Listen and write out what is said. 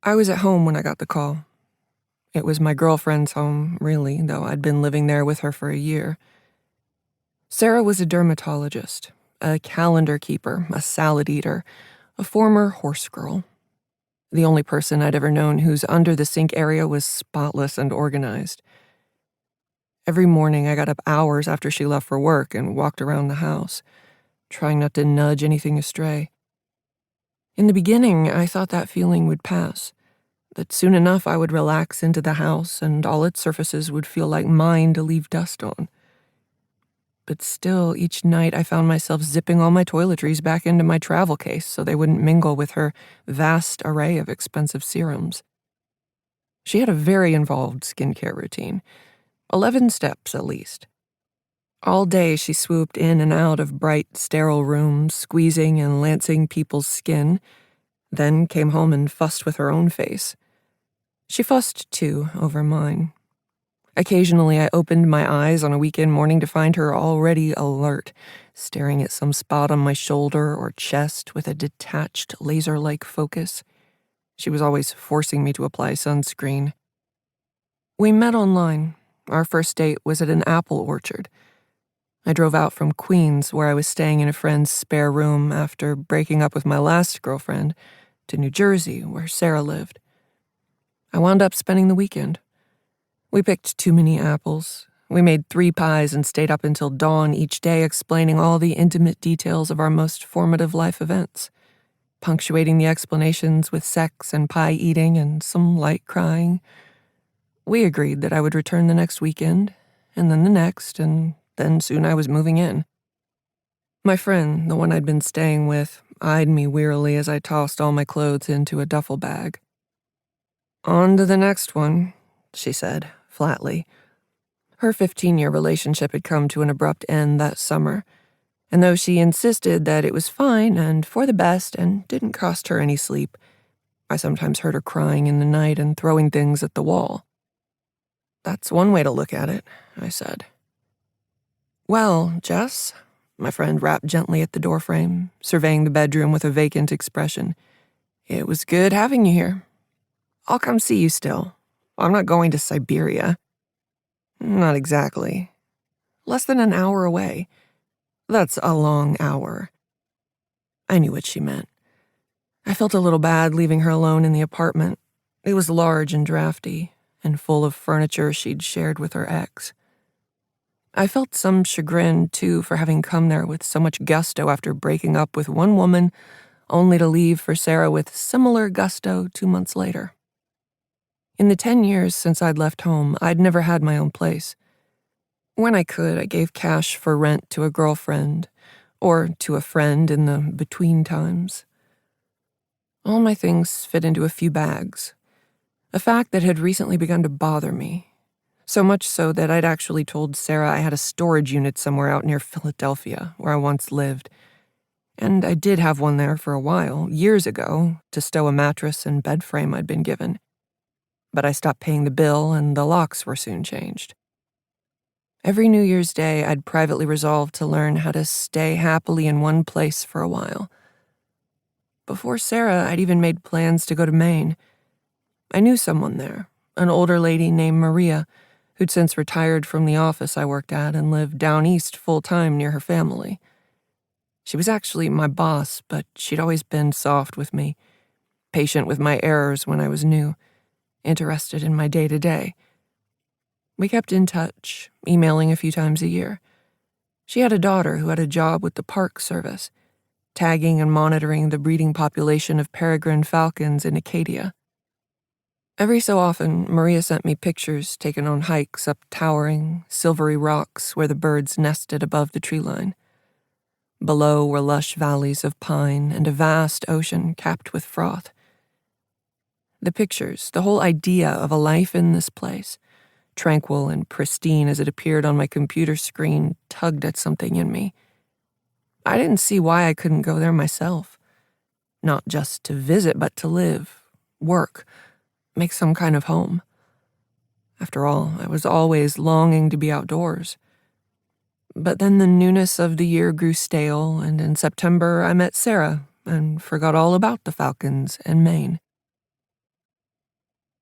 I was at home when I got the call. It was my girlfriend's home, really, though I'd been living there with her for a year. Sarah was a dermatologist, a calendar keeper, a salad eater, a former horse girl. The only person I'd ever known whose under-the-sink area was spotless and organized. Every morning I got up hours after she left for work and walked around the house, trying not to nudge anything astray. In the beginning, I thought that feeling would pass, that soon enough I would relax into the house and all its surfaces would feel like mine to leave dust on. But still, each night I found myself zipping all my toiletries back into my travel case so they wouldn't mingle with her vast array of expensive serums. She had a very involved skincare routine, 11 steps at least. All day she swooped in and out of bright, sterile rooms, squeezing and lancing people's skin, then came home and fussed with her own face. She fussed, too, over mine. Occasionally, I opened my eyes on a weekend morning to find her already alert, staring at some spot on my shoulder or chest with a detached, laser-like focus. She was always forcing me to apply sunscreen. We met online. Our first date was at an apple orchard. I drove out from Queens, where I was staying in a friend's spare room after breaking up with my last girlfriend, to New Jersey, where Sarah lived. I wound up spending the weekend. We picked too many apples. We made 3 pies and stayed up until dawn each day explaining all the intimate details of our most formative life events, punctuating the explanations with sex and pie eating and some light crying. We agreed that I would return the next weekend, and then the next, and then soon I was moving in. My friend, the one I'd been staying with, eyed me wearily as I tossed all my clothes into a duffel bag. "On to the next one," she said, flatly. Her 15-year relationship had come to an abrupt end that summer, and though she insisted that it was fine and for the best and didn't cost her any sleep, I sometimes heard her crying in the night and throwing things at the wall. "That's one way to look at it," I said. "Well, Jess," my friend rapped gently at the doorframe, surveying the bedroom with a vacant expression, "it was good having you here. I'll come see you still. I'm not going to Siberia." "Not exactly. Less than an hour away. That's a long hour." I knew what she meant. I felt a little bad leaving her alone in the apartment. It was large and drafty, and full of furniture she'd shared with her ex. I felt some chagrin, too, for having come there with so much gusto after breaking up with one woman, only to leave for Sarah with similar gusto 2 months later. In the 10 years since I'd left home, I'd never had my own place. When I could, I gave cash for rent to a girlfriend, or to a friend in the between times. All my things fit into a few bags, a fact that had recently begun to bother me, so much so that I'd actually told Sarah I had a storage unit somewhere out near Philadelphia, where I once lived. And I did have one there for a while, years ago, to stow a mattress and bed frame I'd been given. But I stopped paying the bill and the locks were soon changed. Every New Year's Day, I'd privately resolved to learn how to stay happily in one place for a while. Before Sarah, I'd even made plans to go to Maine. I knew someone there, an older lady named Maria, who'd since retired from the office I worked at and lived down east full-time near her family. She was actually my boss, but she'd always been soft with me, patient with my errors when I was new, interested in my day-to-day. We kept in touch, emailing a few times a year. She had a daughter who had a job with the Park Service, tagging and monitoring the breeding population of peregrine falcons in Acadia. Every so often, Maria sent me pictures taken on hikes up towering, silvery rocks where the birds nested above the tree line. Below were lush valleys of pine and a vast ocean capped with froth. The pictures, the whole idea of a life in this place, tranquil and pristine as it appeared on my computer screen, tugged at something in me. I didn't see why I couldn't go there myself. Not just to visit, but to live, work, make some kind of home. After all, I was always longing to be outdoors. But then the newness of the year grew stale, and in September I met Sarah and forgot all about the falcons and Maine.